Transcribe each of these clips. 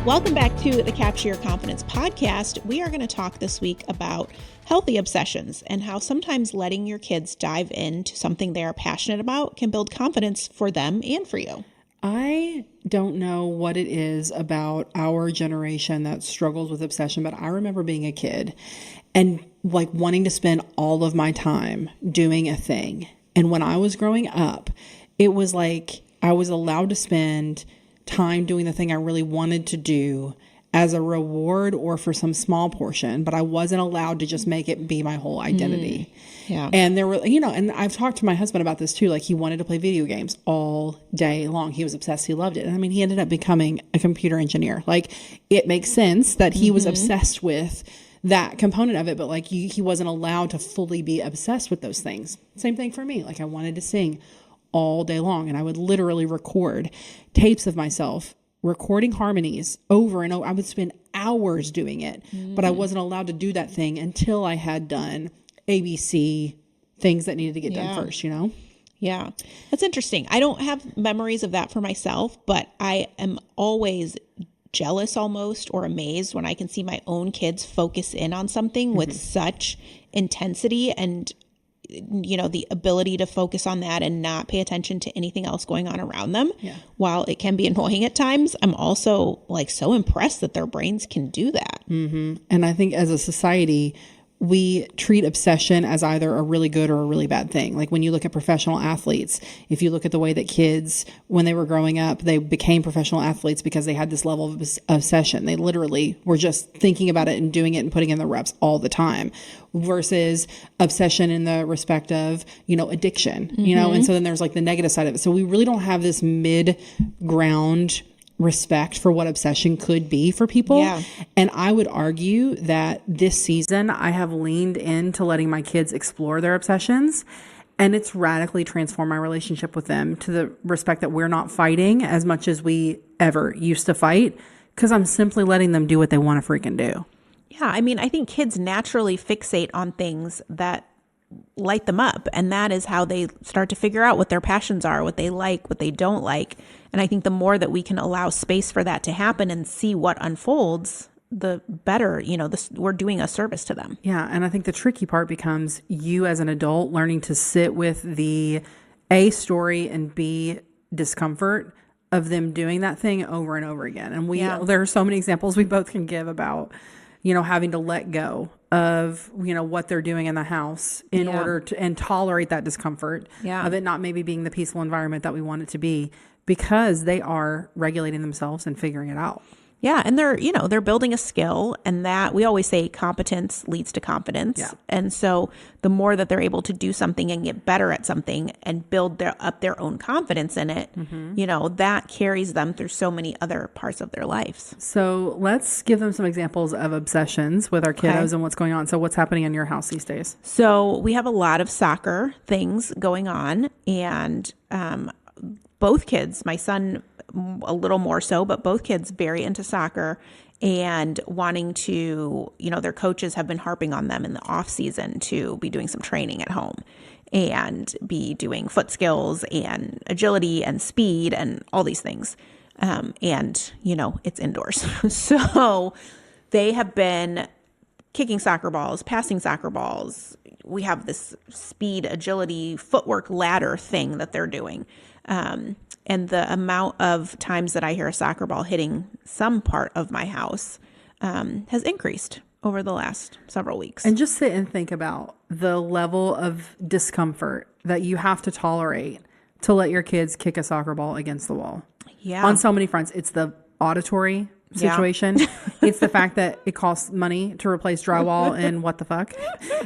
Welcome back to the Capture Your Confidence podcast. We are going to talk this week about healthy obsessions and how sometimes letting your kids dive into something they are passionate about can build confidence for them and for you. I don't know what it is about our generation that struggles with obsession, but I remember being a kid and like wanting to spend all of my time doing a thing. And when I was growing up, it was like I was allowed to spend time doing the thing I really wanted to do as a reward or for some small portion, but I wasn't allowed to just make it be my whole identity. Yeah. And there were, and I've talked to my husband about this too. Like he wanted to play video games all day long. He was obsessed. He loved it. And I mean, he ended up becoming a computer engineer. Like it makes sense that he was obsessed with that component of it, but like he wasn't allowed to fully be obsessed with those things. Same thing for me. Like I wanted to sing all day long, and I would literally record tapes of myself recording harmonies over and over. I would spend hours doing it, but I wasn't allowed to do that thing until I had done ABC things that needed to get done first, Yeah, that's interesting. I don't have memories of that for myself, but I am always jealous almost or amazed when I can see my own kids focus in on something with such intensity and the ability to focus on that and not pay attention to anything else going on around them. Yeah. While it can be annoying at times, I'm also like so impressed that their brains can do that. Mm-hmm. And I think as a society, we treat obsession as either a really good or a really bad thing. Like when you look at professional athletes, if you look at the way that kids, when they were growing up, they became professional athletes because they had this level of obsession. They literally were just thinking about it and doing it and putting in the reps all the time versus obsession in the respect of, addiction, and so then there's like the negative side of it. So we really don't have this mid-ground respect for what obsession could be for people. Yeah. And I would argue that this season I have leaned into letting my kids explore their obsessions, and it's radically transformed my relationship with them to the respect that we're not fighting as much as we ever used to fight because I'm simply letting them do what they want to freaking do. Yeah. I mean, I think kids naturally fixate on things that light them up. And that is how they start to figure out what their passions are, what they like, what they don't like. And I think the more that we can allow space for that to happen and see what unfolds, the better, we're doing a service to them. Yeah. And I think the tricky part becomes you as an adult learning to sit with the A, story, and B, discomfort of them doing that thing over and over again. And there are so many examples we both can give about, having to let go of, what they're doing in the house in order to, and tolerate that discomfort of it not maybe being the peaceful environment that we want it to be because they are regulating themselves and figuring it out. Yeah. And they're building a skill, and that we always say competence leads to confidence. Yeah. And so the more that they're able to do something and get better at something and build up their own confidence in it, that carries them through so many other parts of their lives. So let's give them some examples of obsessions with our kiddos and what's going on. So what's happening in your house these days? So we have a lot of soccer things going on, and both kids, my son a little more so, but both kids very into soccer and wanting to, their coaches have been harping on them in the off season to be doing some training at home and be doing foot skills and agility and speed and all these things. And, it's indoors. So they have been kicking soccer balls, passing soccer balls. We have this speed, agility, footwork ladder thing that they're doing. And the amount of times that I hear a soccer ball hitting some part of my house has increased over the last several weeks. And just sit and think about the level of discomfort that you have to tolerate to let your kids kick a soccer ball against the wall. Yeah. On so many fronts. It's the auditory situation. Yeah. It's the fact that it costs money to replace drywall and what the fuck.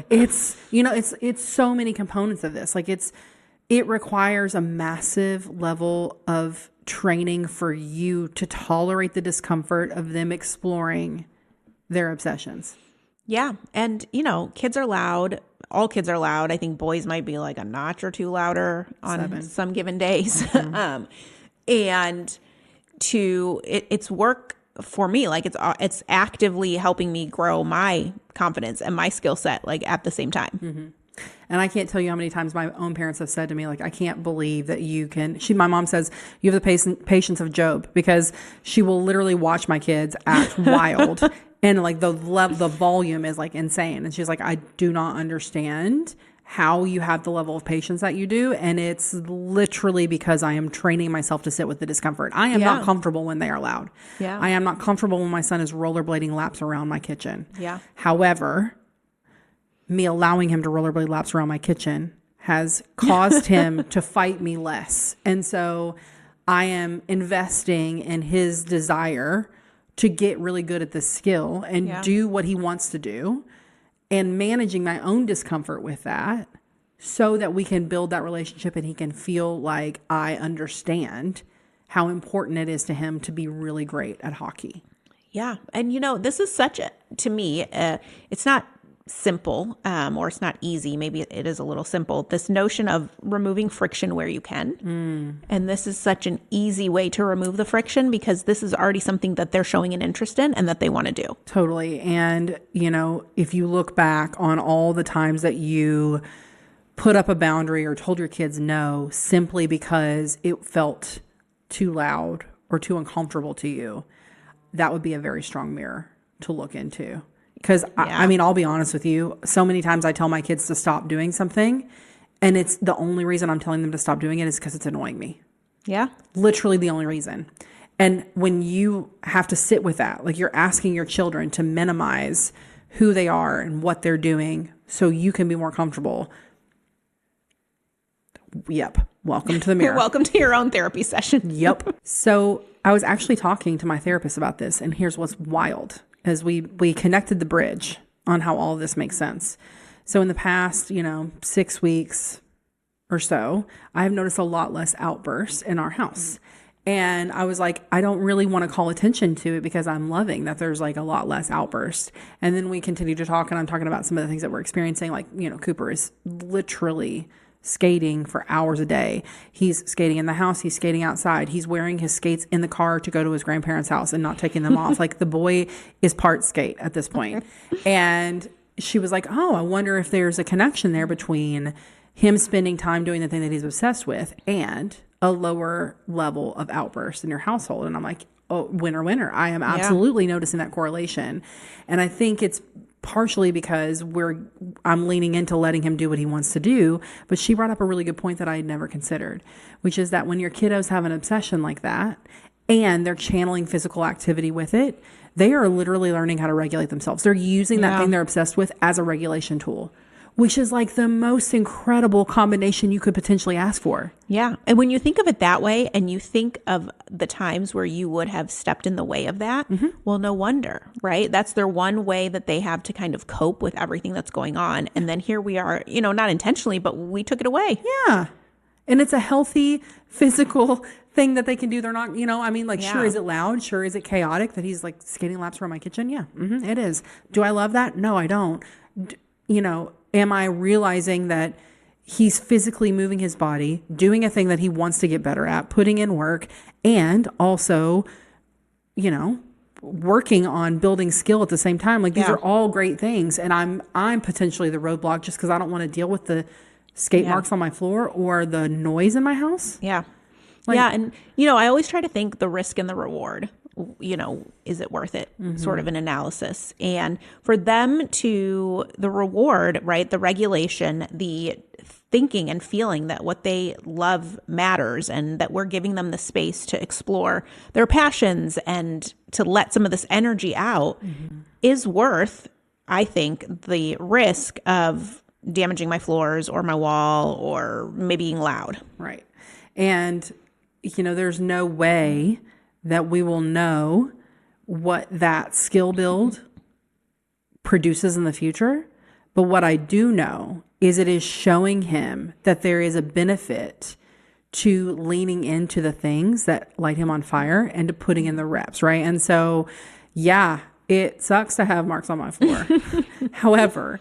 It's, it's so many components of this. Like it requires a massive level of training for you to tolerate the discomfort of them exploring their obsessions. Yeah. And, kids are loud. All kids are loud. I think boys might be like a notch or two louder on some given days. Mm-hmm. And it's work for me. Like it's actively helping me grow my confidence and my skill set, like at the same time. Mm-hmm. And I can't tell you how many times my own parents have said to me, like, I can't believe that my mom says, you have the patience of Job, because she will literally watch my kids act wild. And like the volume is like insane. And she's like, I do not understand how you have the level of patience that you do. And it's literally because I am training myself to sit with the discomfort. I am not comfortable when they are loud. Yeah. I am not comfortable when my son is rollerblading laps around my kitchen. Yeah. However, me allowing him to rollerblade laps around my kitchen has caused him to fight me less. And so I am investing in his desire to get really good at this skill and do what he wants to do, and managing my own discomfort with that so that we can build that relationship and he can feel like I understand how important it is to him to be really great at hockey. Yeah. And this is to me, it's not simple, or it's not easy. Maybe it is a little simple. This notion of removing friction where you can. And this is such an easy way to remove the friction, because this is already something that they're showing an interest in and that they want to do. Totally. And, if you look back on all the times that you put up a boundary or told your kids no, simply because it felt too loud or too uncomfortable to you, that would be a very strong mirror to look into. Because, I'll be honest with you. So many times I tell my kids to stop doing something, and it's the only reason I'm telling them to stop doing it is because it's annoying me. Yeah. Literally the only reason. And when you have to sit with that, like you're asking your children to minimize who they are and what they're doing so you can be more comfortable. Yep. Welcome to the mirror. Welcome to your own therapy session. Yep. So I was actually talking to my therapist about this, and here's what's wild. As we connected the bridge on how all of this makes sense. So in the past, 6 weeks or so, I have noticed a lot less outbursts in our house. And I was like, I don't really want to call attention to it because I'm loving that there's like a lot less outburst. And then we continue to talk, and I'm talking about some of the things that we're experiencing. Like, Cooper is literally skating for hours a day. He's skating in the house. He's skating outside. He's wearing his skates in the car to go to his grandparents' house and not taking them off. Like, the boy is part skate at this point. And she was like, oh, I wonder if there's a connection there between him spending time doing the thing that he's obsessed with and a lower level of outburst in your household. And I'm like, oh, winner. I am absolutely noticing that correlation. And I think it's partially because I'm leaning into letting him do what he wants to do. But she brought up a really good point that I had never considered, which is that when your kiddos have an obsession like that and they're channeling physical activity with it, they are literally learning how to regulate themselves. They're using that thing they're obsessed with as a regulation tool, which is like the most incredible combination you could potentially ask for. Yeah. And when you think of it that way, and you think of the times where you would have stepped in the way of that, well, no wonder, right? That's their one way that they have to kind of cope with everything that's going on. And then here we are, not intentionally, but we took it away. Yeah. And it's a healthy physical thing that they can do. They're not, sure, is it loud? Sure, is it chaotic that he's like skating laps around my kitchen? Yeah, it is. Do I love that? No, I don't. Am I realizing that he's physically moving his body, doing a thing that he wants to get better at, putting in work, and also, working on building skill at the same time? Like, these are all great things. And I'm potentially the roadblock just because I don't want to deal with the skate marks on my floor or the noise in my house. Yeah. And, I always try to think the risk and the reward. Is it worth it? Sort of an analysis. And for them the reward, right? The regulation, the thinking and feeling that what they love matters, and that we're giving them the space to explore their passions and to let some of this energy out is worth, I think, the risk of damaging my floors or my wall or maybe being loud. Right. And, there's no way that we will know what that skill build produces in the future. But what I do know is it is showing him that there is a benefit to leaning into the things that light him on fire and to putting in the reps, right? And so, it sucks to have marks on my floor. However,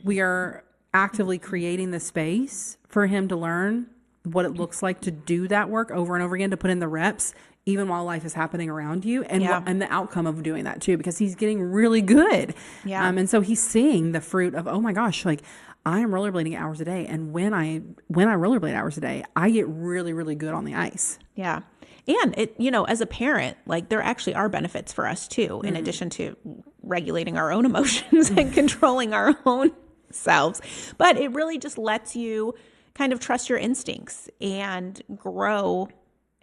we are actively creating the space for him to learn what it looks like to do that work over and over again, to put in the reps even while life is happening around you, and Yeah. and the outcome of doing that too, because he's getting really good. Yeah. And so he's seeing the fruit of, oh my gosh, like I am rollerblading hours a day, and when I rollerblade hours a day, I get really, really good on the ice. Yeah. And it, as a parent, like there actually are benefits for us too, in addition to regulating our own emotions and controlling our own selves. But it really just lets you kind of trust your instincts and grow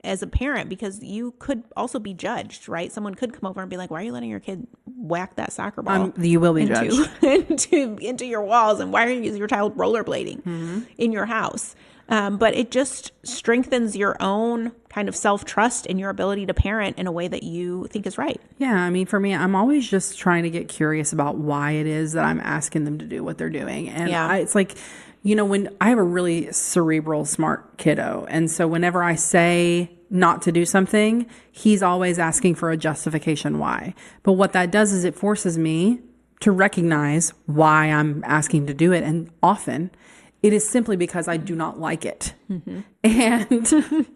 as a parent, because you could also be judged, right? Someone could come over and be like, why are you letting your kid whack that soccer ball You will be judged. into your walls? And why are your child rollerblading in your house? But it just strengthens your own kind of self-trust and your ability to parent in a way that you think is right. Yeah, I mean, for me, I'm always just trying to get curious about why it is that I'm asking them to do what they're doing. And it's like, when I have a really cerebral, smart kiddo. And so whenever I say not to do something, he's always asking for a justification why. But what that does is it forces me to recognize why I'm asking to do it. And often it is simply because I do not like it. And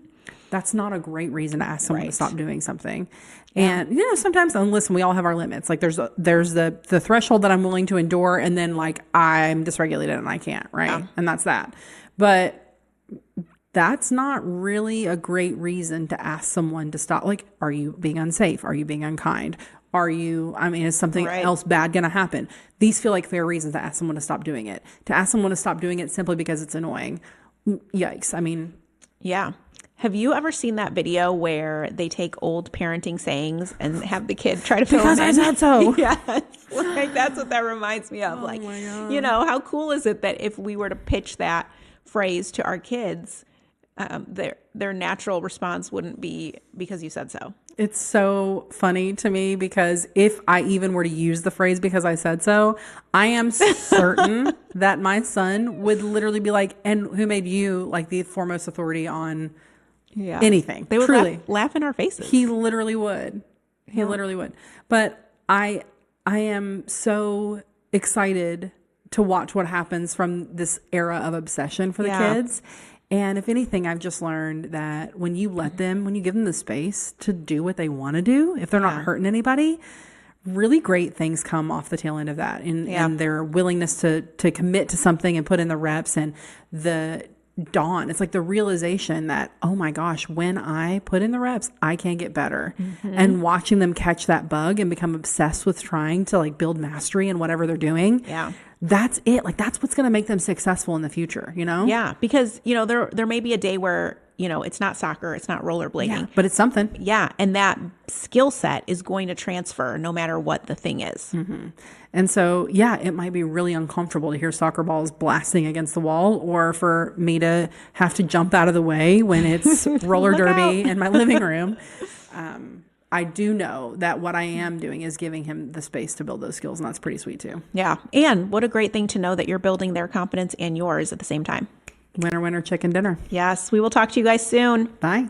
that's not a great reason to ask someone to stop doing something. And, sometimes, and listen, we all have our limits. Like there's the threshold that I'm willing to endure, and then like I'm dysregulated and I can't, right? Yeah. And that's that. But that's not really a great reason to ask someone to stop. Like, are you being unsafe? Are you being unkind? Is something else bad going to happen? These feel like fair reasons to ask someone to stop doing it. To ask someone to stop doing it simply because it's annoying. Yikes. I mean. Yeah. Have you ever seen that video where they take old parenting sayings and have the kid try to fill them in? Because I said so. Yes. Like that's what that reminds me of. Like, how cool is it that if we were to pitch that phrase to our kids, their natural response wouldn't be because you said so. It's so funny to me because if I even were to use the phrase because I said so, I am certain that my son would literally be like, and who made you like the foremost authority on anything? They would truly laugh in our faces. He literally would. He literally would. But I am so excited to watch what happens from this era of obsession for the kids. And if anything, I've just learned that when you give them the space to do what they want to do, if they're not hurting anybody, really great things come off the tail end of that. And their willingness to commit to something and put in the reps, and the dawn. It's like the realization that, oh my gosh, when I put in the reps, I can get better. And watching them catch that bug and become obsessed with trying to like build mastery in whatever they're doing. Yeah. That's it. Like that's what's going to make them successful in the future, Yeah. Because, there may be a day where, it's not soccer, it's not rollerblading. Yeah, but it's something. Yeah. And that skill set is going to transfer no matter what the thing is. And so, it might be really uncomfortable to hear soccer balls blasting against the wall, or for me to have to jump out of the way when it's roller derby in my living room. I do know that what I am doing is giving him the space to build those skills, and that's pretty sweet too. Yeah. And what a great thing to know that you're building their confidence and yours at the same time. Winner, winner, chicken dinner. Yes. We will talk to you guys soon. Bye.